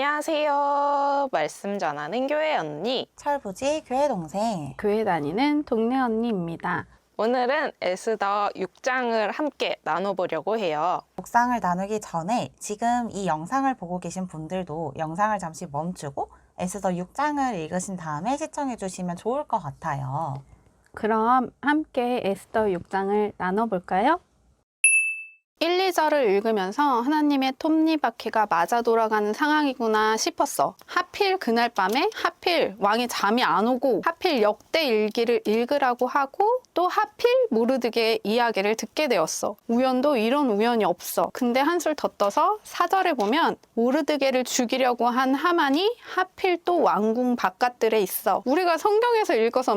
안녕하세요. 말씀 전하는 교회 언니. 철부지 교회 동생. 교회 다니는 동네 언니입니다. 오늘은 에스더 6장을 함께 나눠보려고 해요. 묵상을 나누기 전에 지금 이 영상을 보고 계신 분들도 영상을 잠시 멈추고 에스더 6장을 읽으신 다음에 시청해 주시면 좋을 것 같아요. 그럼 함께 에스더 6장을 나눠볼까요? 1, 2절을 읽으면서 하나님의 톱니바퀴가 맞아 돌아가는 상황이구나 싶었어. 하필 그날 밤에 하필 왕이 잠이 안 오고 하필 역대 일기를 읽으라고 하고 또 하필 모르드게의 이야기를 듣게 되었어. 우연도 이런 우연이 없어. 근데 한술 더 떠서 4절에 보면 모르드게를 죽이려고 한 하만이 하필 또 왕궁 바깥들에 있어. 우리가 성경에서 읽어서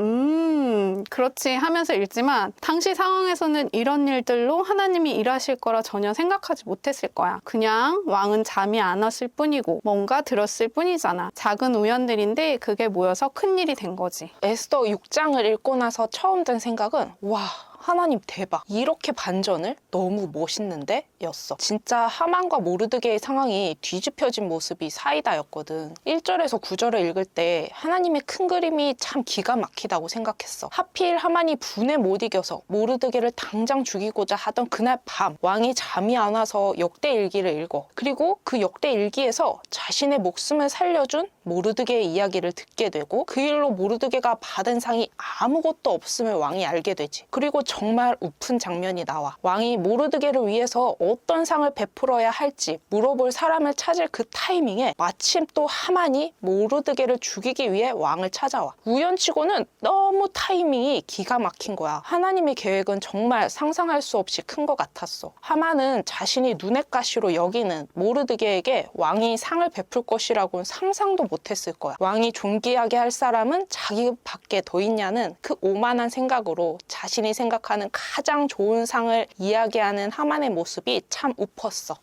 그렇지 하면서 읽지만 당시 상황에서는 이런 일들로 하나님이 일하실 거라 전혀 생각하지 못했을 거야. 그냥 왕은 잠이 안 왔을 뿐이고 뭔가 들었을 뿐이잖아. 작은 우연들인데 그게 모여서 큰일이 된 거지. 에스더 6장을 읽고 나서 처음 든 생각은 와, 하나님 대박. 이렇게 반전을? 너무 멋있는데? 였어. 진짜 하만과 모르드게의 상황이 뒤집혀진 모습이 사이다였거든. 1절에서 9절을 읽을 때 하나님의 큰 그림이 참 기가 막히다고 생각했어. 하필 하만이 분에 못 이겨서 모르드게를 당장 죽이고자 하던 그날 밤 왕이 잠이 안 와서 역대 일기를 읽어. 그리고 그 역대 일기에서 자신의 목숨을 살려준 모르드게의 이야기를 듣게 되고 그 일로 모르드게가 받은 상이 아무것도 없음을 왕이 알게 되지. 그리고 정말 우픈 장면이 나와. 왕이 모르드게를 위해서 어떤 상을 베풀어야 할지 물어볼 사람을 찾을 그 타이밍에 마침 또 하만이 모르드게를 죽이기 위해 왕을 찾아와. 우연치고는 너무 타이밍이 기가 막힌 거야. 하나님의 계획은 정말 상상할 수 없이 큰 것 같았어. 하만은 자신이 눈엣 가시로 여기는 모르드게에게 왕이 상을 베풀 것이라고는 상상도 못했을 거야. 왕이 존귀하게 할 사람은 자기밖에 더 있냐는 그 오만한 생각으로 자신이 생각하는 가장 좋은 상을 이야기하는 하만의 모습이 참 우펐어.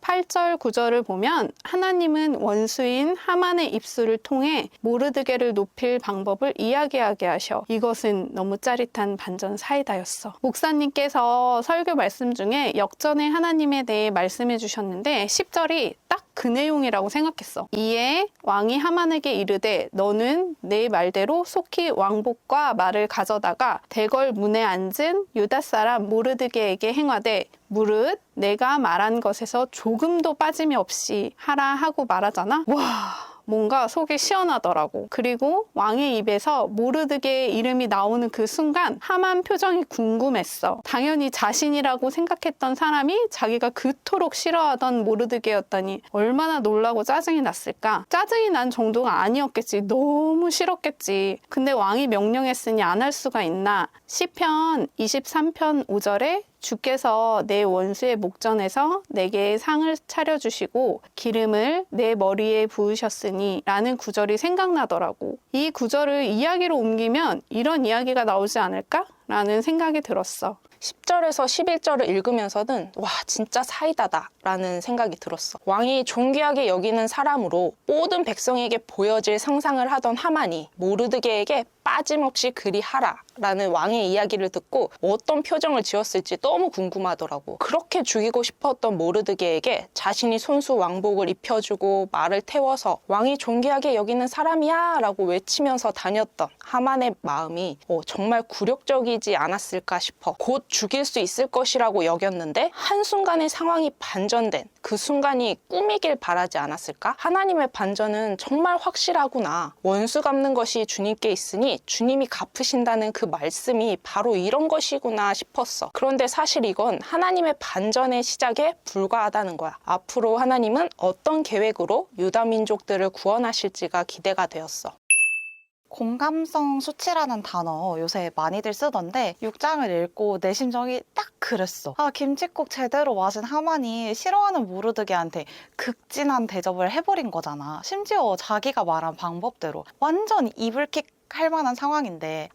8절, 9절을 보면 하나님은 원수인 하만의 입술을 통해 모르드게를 높일 방법을 이야기하게 하셔. 이것은 너무 짜릿한 반전 사이다였어. 목사님께서 설교 말씀 중에 역전의 하나님에 대해 말씀해 주셨는데 10절이 딱 그 내용이라고 생각했어. 이에 왕이 하만에게 이르되 너는 내 말대로 속히 왕복과 말을 가져다가 대궐 문에 앉은 유다 사람 모르드게에게 행하되 무릇 내가 말한 것에서 조금도 빠짐이 없이 하라 하고 말하잖아. 와, 뭔가 속이 시원하더라고. 그리고 왕의 입에서 모르드게의 이름이 나오는 그 순간 하만 표정이 궁금했어. 당연히 자신이라고 생각했던 사람이 자기가 그토록 싫어하던 모르드게였다니 얼마나 놀라고 짜증이 났을까. 짜증이 난 정도가 아니었겠지. 너무 싫었겠지. 근데 왕이 명령했으니 안 할 수가 있나. 시편 23편 5절에 주께서 내 원수의 목전에서 내게 상을 차려주시고 기름을 내 머리에 부으셨으니 라는 구절이 생각나더라고. 이 구절을 이야기로 옮기면 이런 이야기가 나오지 않을까? 라는 생각이 들었어. 10절에서 11절을 읽으면서는 와, 진짜 사이다다 라는 생각이 들었어. 왕이 존귀하게 여기는 사람으로 모든 백성에게 보여질 상상을 하던 하만이 모르드게에게 빠짐없이 그리하라 라는 왕의 이야기를 듣고 어떤 표정을 지었을지 너무 궁금하더라고. 그렇게 죽이고 싶었던 모르드게에게 자신이 손수 왕복을 입혀주고 말을 태워서 왕이 존귀하게 여기는 사람이야 라고 외치면서 다녔던 하만의 마음이 정말 굴욕적이지 않았을까 싶어. 곧 죽일 수 있을 것이라고 여겼는데 한순간의 상황이 반전된 그 순간이 꿈이길 바라지 않았을까? 하나님의 반전은 정말 확실하구나. 원수 갚는 것이 주님께 있으니 주님이 갚으신다는 그 말씀이 바로 이런 것이구나 싶었어. 그런데 사실 이건 하나님의 반전의 시작에 불과하다는 거야. 앞으로 하나님은 어떤 계획으로 유다 민족들을 구원하실지가 기대가 되었어. 공감성 수치라는 단어 요새 많이들 쓰던데 6장을 읽고 내 심정이 딱 그랬어. 아, 김칫국 제대로 마신 하만이 싫어하는 모르드게한테 극진한 대접을 해버린 거잖아. 심지어 자기가 말한 방법대로 완전 이불킥 할 만한 상황인데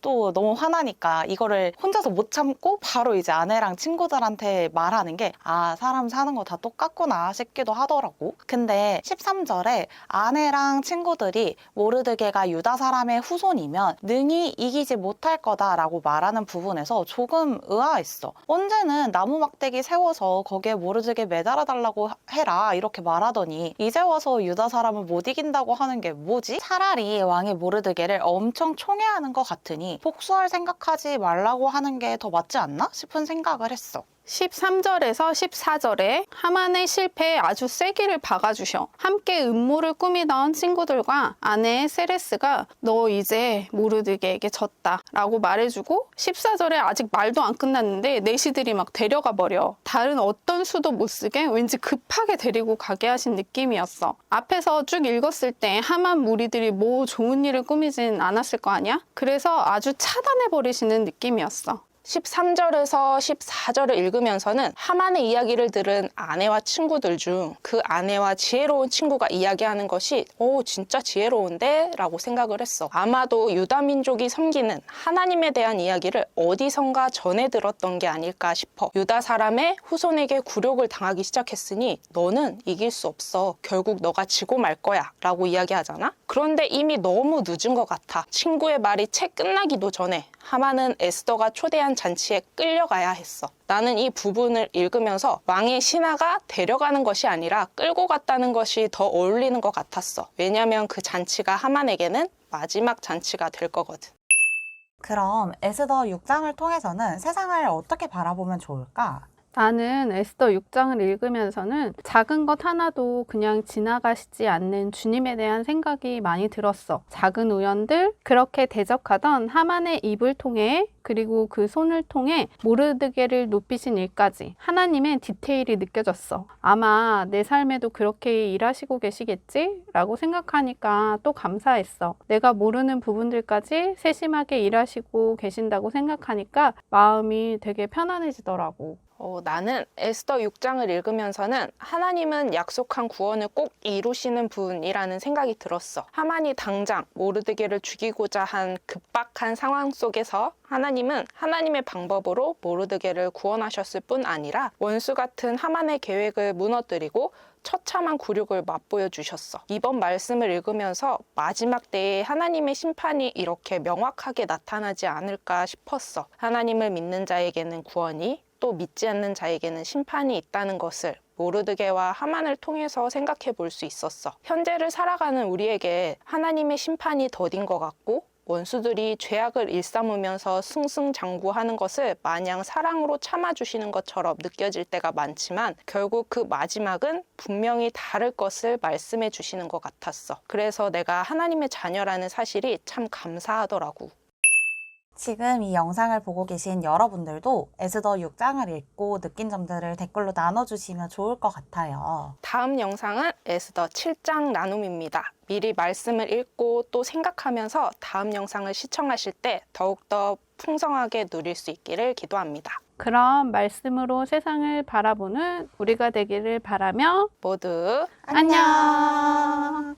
또 너무 화나니까 이거를 혼자서 못 참고 바로 이제 아내랑 친구들한테 말하는 게 사람 사는 거 다 똑같구나 싶기도 하더라고. 근데 13절에 아내랑 친구들이 모르드게가 유다 사람의 후손이면 능히 이기지 못할 거다라고 말하는 부분에서 조금 의아했어. 언제는 나무 막대기 세워서 거기에 모르드게 매달아 달라고 해라 이렇게 말하더니 이제 와서 유다 사람을 못 이긴다고 하는 게 뭐지? 차라리 왕이 모르드게를 엄청 총애하는 것 같으니 복수할 생각하지 말라고 하는 게 더 맞지 않나 싶은 생각을 했어. 13절에서 14절에 하만의 실패에 아주 세기를 박아주셔. 함께 음모를 꾸미던 친구들과 아내 세레스가 너 이제 모르드게에게 졌다 라고 말해주고 14절에 아직 말도 안 끝났는데 내시들이 막 데려가 버려. 다른 어떤 수도 못 쓰게 왠지 급하게 데리고 가게 하신 느낌이었어. 앞에서 쭉 읽었을 때 하만 무리들이 뭐 좋은 일을 꾸미진 않았을 거 아니야? 그래서 아주 차단해버리시는 느낌이었어. 13절에서 14절을 읽으면서는 하만의 이야기를 들은 아내와 친구들 중 그 아내와 지혜로운 친구가 이야기하는 것이 진짜 지혜로운데? 라고 생각을 했어. 아마도 유다 민족이 섬기는 하나님에 대한 이야기를 어디선가 전해 들었던 게 아닐까 싶어. 유다 사람의 후손에게 굴욕을 당하기 시작했으니 너는 이길 수 없어. 결국 너가 지고 말 거야 라고 이야기하잖아. 그런데 이미 너무 늦은 것 같아. 친구의 말이 채 끝나기도 전에 하만은 에스더가 초대한 잔치에 끌려가야 했어. 나는 이 부분을 읽으면서 왕의 신하가 데려가는 것이 아니라 끌고 갔다는 것이 더 어울리는 것 같았어. 왜냐면 그 잔치가 하만에게는 마지막 잔치가 될 거거든. 그럼 에스더 6장을 통해서는 세상을 어떻게 바라보면 좋을까? 나는 에스더 6장을 읽으면서는 작은 것 하나도 그냥 지나가시지 않는 주님에 대한 생각이 많이 들었어. 작은 우연들, 그렇게 대적하던 하만의 입을 통해 그리고 그 손을 통해 모르드게를 높이신 일까지 하나님의 디테일이 느껴졌어. 아마 내 삶에도 그렇게 일하시고 계시겠지? 라고 생각하니까 또 감사했어. 내가 모르는 부분들까지 세심하게 일하시고 계신다고 생각하니까 마음이 되게 편안해지더라고. 나는 에스더 6장을 읽으면서는 하나님은 약속한 구원을 꼭 이루시는 분이라는 생각이 들었어. 하만이 당장 모르드게를 죽이고자 한 급박한 상황 속에서 하나님은 하나님의 방법으로 모르드게를 구원하셨을 뿐 아니라 원수 같은 하만의 계획을 무너뜨리고 처참한 굴욕을 맛보여 주셨어. 이번 말씀을 읽으면서 마지막 때에 하나님의 심판이 이렇게 명확하게 나타나지 않을까 싶었어. 하나님을 믿는 자에게는 구원이, 또 믿지 않는 자에게는 심판이 있다는 것을 모르드게와 하만을 통해서 생각해 볼 수 있었어. 현재를 살아가는 우리에게 하나님의 심판이 더딘 것 같고 원수들이 죄악을 일삼으면서 승승장구하는 것을 마냥 사랑으로 참아주시는 것처럼 느껴질 때가 많지만 결국 그 마지막은 분명히 다를 것을 말씀해 주시는 것 같았어. 그래서 내가 하나님의 자녀라는 사실이 참 감사하더라고. 지금 이 영상을 보고 계신 여러분들도 에스더 6장을 읽고 느낀 점들을 댓글로 나눠주시면 좋을 것 같아요. 다음 영상은 에스더 7장 나눔입니다. 미리 말씀을 읽고 또 생각하면서 다음 영상을 시청하실 때 더욱더 풍성하게 누릴 수 있기를 기도합니다. 그럼 말씀으로 세상을 바라보는 우리가 되기를 바라며 모두 안녕!